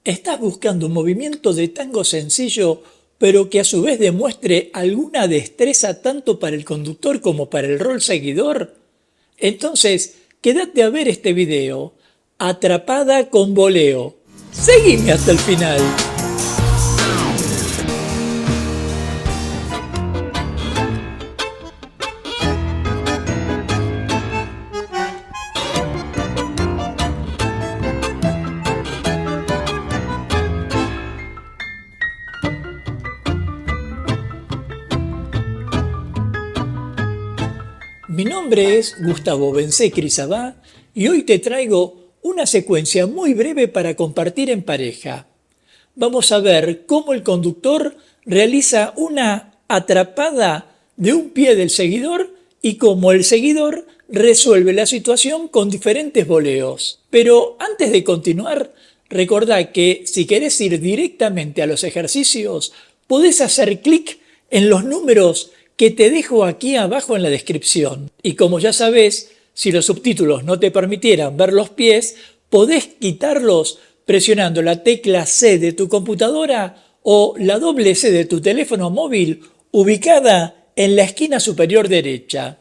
¿Estás buscando un movimiento de tango sencillo, pero que a su vez demuestre alguna destreza tanto para el conductor como para el rol seguidor? Entonces, quédate a ver este video, Atrapada con Boleo. Seguime hasta el final. Mi nombre es Gustavo Bencé-Crisabá y hoy te traigo una secuencia muy breve para compartir en pareja. Vamos a ver cómo el conductor realiza una atrapada de un pie del seguidor y cómo el seguidor resuelve la situación con diferentes boleos. Pero antes de continuar, recordá que si querés ir directamente a los ejercicios, podés hacer clic en los números que te dejo aquí abajo en la descripción. Y como ya sabés, si los subtítulos no te permitieran ver los pies, podés quitarlos presionando la tecla C de tu computadora o la doble C de tu teléfono móvil ubicada en la esquina superior derecha.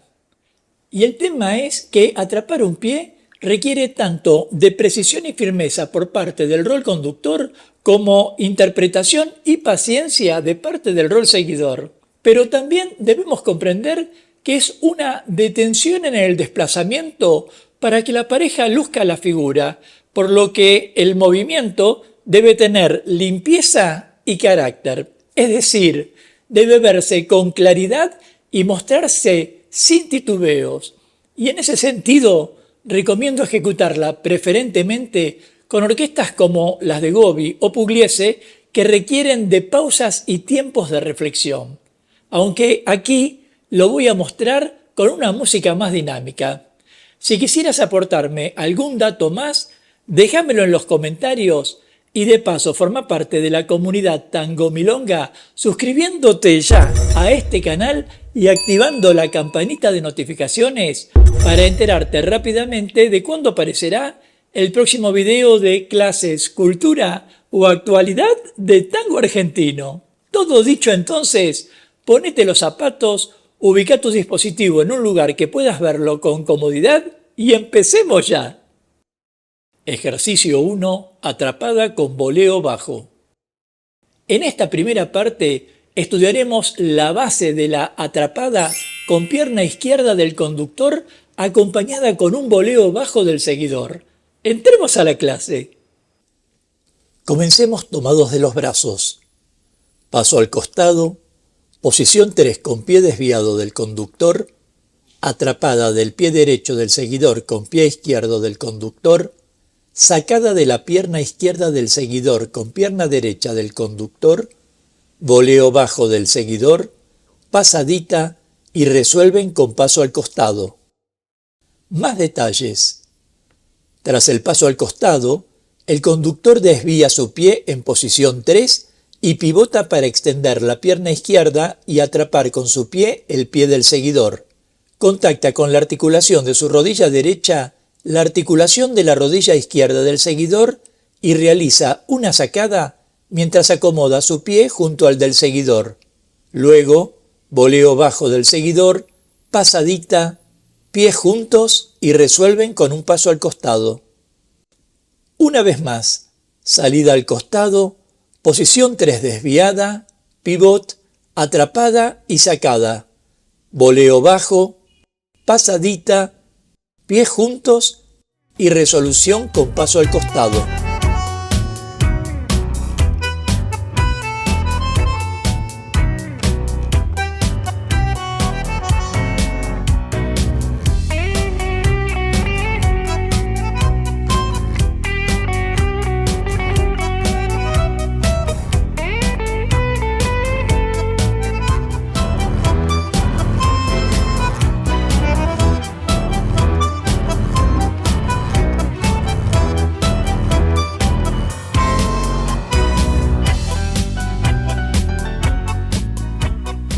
Y el tema es que atrapar un pie requiere tanto de precisión y firmeza por parte del rol conductor como interpretación y paciencia de parte del rol seguidor. Pero también debemos comprender que es una detención en el desplazamiento para que la pareja luzca la figura, por lo que el movimiento debe tener limpieza y carácter. Es decir, debe verse con claridad y mostrarse sin titubeos. Y en ese sentido, recomiendo ejecutarla preferentemente con orquestas como las de Gobi o Pugliese, que requieren de pausas y tiempos de reflexión. Aunque aquí lo voy a mostrar con una música más dinámica. Si quisieras aportarme algún dato más, déjamelo en los comentarios y de paso forma parte de la comunidad Tango Milonga suscribiéndote ya a este canal y activando la campanita de notificaciones para enterarte rápidamente de cuándo aparecerá el próximo video de clases, cultura o actualidad de tango argentino. Todo dicho entonces, ponete los zapatos, ubica tu dispositivo en un lugar que puedas verlo con comodidad y empecemos ya. Ejercicio 1. Atrapada con boleo bajo. En esta primera parte estudiaremos la base de la atrapada con pierna izquierda del conductor acompañada con un boleo bajo del seguidor. Entremos a la clase. Comencemos tomados de los brazos. Paso al costado. Posición 3 con pie desviado del conductor, atrapada del pie derecho del seguidor con pie izquierdo del conductor, sacada de la pierna izquierda del seguidor con pierna derecha del conductor, boleo bajo del seguidor, pasadita y resuelven con paso al costado. Más detalles. Tras el paso al costado, el conductor desvía su pie en posición 3 y pivota para extender la pierna izquierda y atrapar con su pie el pie del seguidor. Contacta con la articulación de su rodilla derecha la articulación de la rodilla izquierda del seguidor y realiza una sacada mientras acomoda su pie junto al del seguidor. Luego, boleo bajo del seguidor, pasadita, pies juntos y resuelven con un paso al costado. Una vez más, salida al costado, posición 3 desviada, pivot, atrapada y sacada, boleo bajo, pasadita, pies juntos y resolución con paso al costado.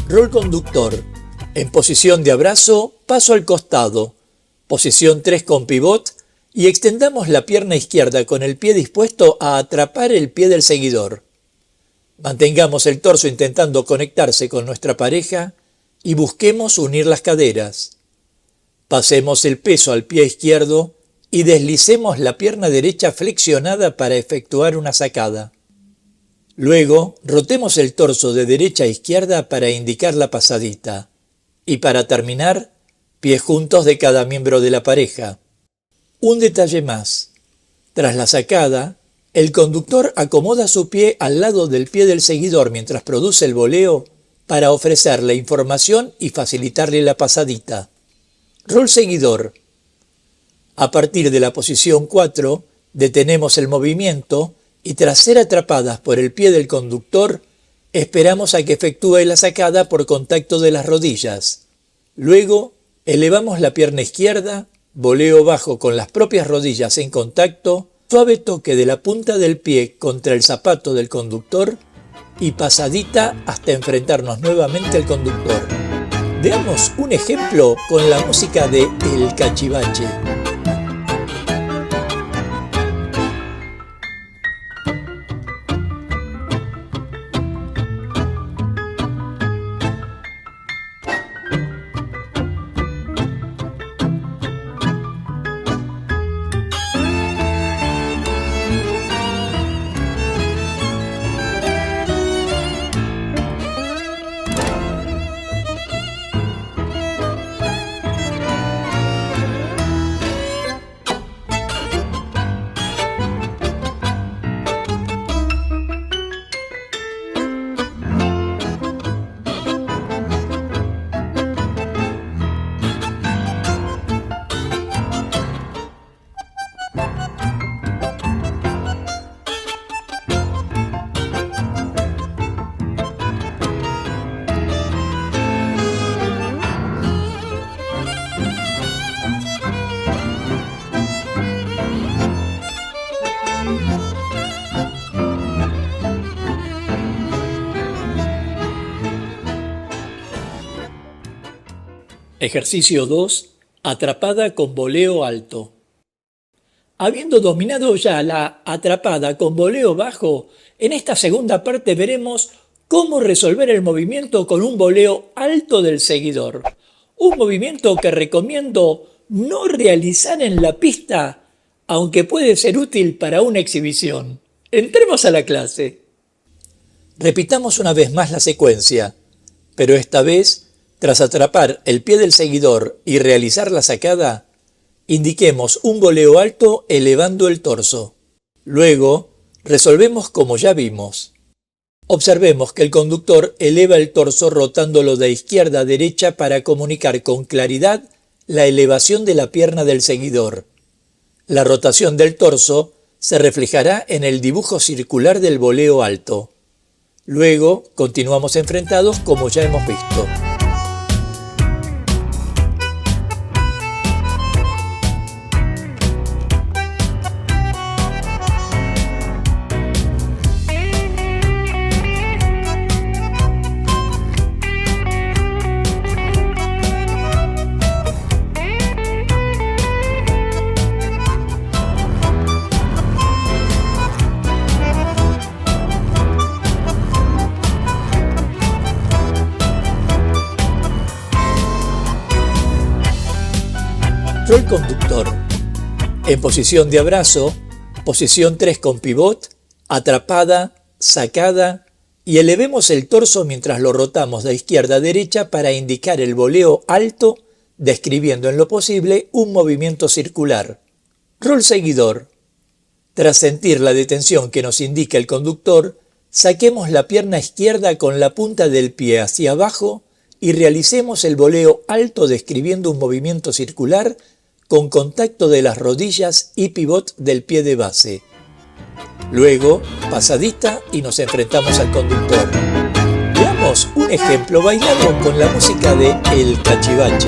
Rol conductor. En posición de abrazo, paso al costado. Posición 3 con pivot y extendamos la pierna izquierda con el pie dispuesto a atrapar el pie del seguidor. Mantengamos el torso intentando conectarse con nuestra pareja y busquemos unir las caderas. Pasemos el peso al pie izquierdo y deslicemos la pierna derecha flexionada para efectuar una sacada. Luego, rotemos el torso de derecha a izquierda para indicar la pasadita. Y para terminar, pies juntos de cada miembro de la pareja. Un detalle más. Tras la sacada, el conductor acomoda su pie al lado del pie del seguidor mientras produce el voleo para ofrecerle información y facilitarle la pasadita. Rol seguidor. A partir de la posición 4, detenemos el movimiento y tras ser atrapadas por el pie del conductor, esperamos a que efectúe la sacada por contacto de las rodillas. Luego, elevamos la pierna izquierda, voleo bajo con las propias rodillas en contacto, suave toque de la punta del pie contra el zapato del conductor y pasadita hasta enfrentarnos nuevamente al conductor. Veamos un ejemplo con la música de El Cachivache. Ejercicio 2. Atrapada con voleo alto. Habiendo dominado ya la atrapada con voleo bajo, en esta segunda parte veremos cómo resolver el movimiento con un voleo alto del seguidor. Un movimiento que recomiendo no realizar en la pista, aunque puede ser útil para una exhibición. Entremos a la clase. Repitamos una vez más la secuencia, pero esta vez, tras atrapar el pie del seguidor y realizar la sacada, indiquemos un voleo alto elevando el torso. Luego, resolvemos como ya vimos. Observemos que el conductor eleva el torso rotándolo de izquierda a derecha para comunicar con claridad la elevación de la pierna del seguidor. La rotación del torso se reflejará en el dibujo circular del voleo alto. Luego, continuamos enfrentados como ya hemos visto. Rol conductor. En posición de abrazo, posición 3 con pivot, atrapada, sacada y elevemos el torso mientras lo rotamos de izquierda a derecha para indicar el voleo alto, describiendo en lo posible un movimiento circular. Rol seguidor. Tras sentir la detención que nos indica el conductor, saquemos la pierna izquierda con la punta del pie hacia abajo y realicemos el voleo alto describiendo un movimiento circular con contacto de las rodillas y pivot del pie de base. Luego, pasadita y nos enfrentamos al conductor. Veamos un ejemplo bailado con la música de El Cachivache.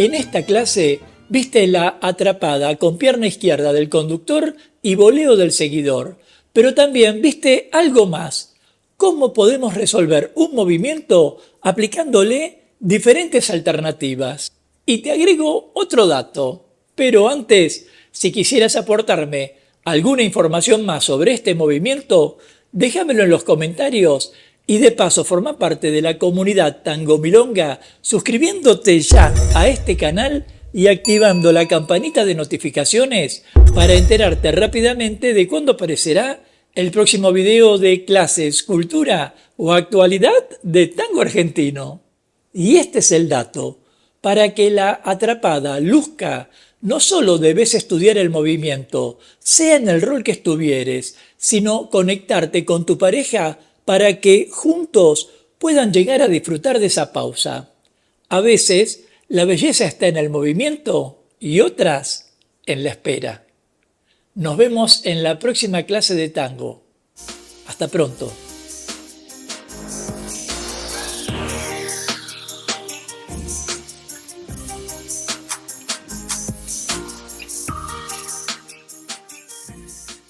En esta clase viste la atrapada con pierna izquierda del conductor y voleo del seguidor, pero también viste algo más. ¿Cómo podemos resolver un movimiento aplicándole diferentes alternativas? Y te agrego otro dato. Pero antes, si quisieras aportarme alguna información más sobre este movimiento, déjamelo en los comentarios y de paso forma parte de la comunidad Tango Milonga suscribiéndote ya a este canal y activando la campanita de notificaciones para enterarte rápidamente de cuándo aparecerá el próximo video de clases, cultura o actualidad de tango argentino. Y este es el dato. Para que la atrapada luzca, no solo debes estudiar el movimiento, sea en el rol que estuvieres, sino conectarte con tu pareja para que juntos puedan llegar a disfrutar de esa pausa. A veces, la belleza está en el movimiento y otras en la espera. Nos vemos en la próxima clase de tango. Hasta pronto.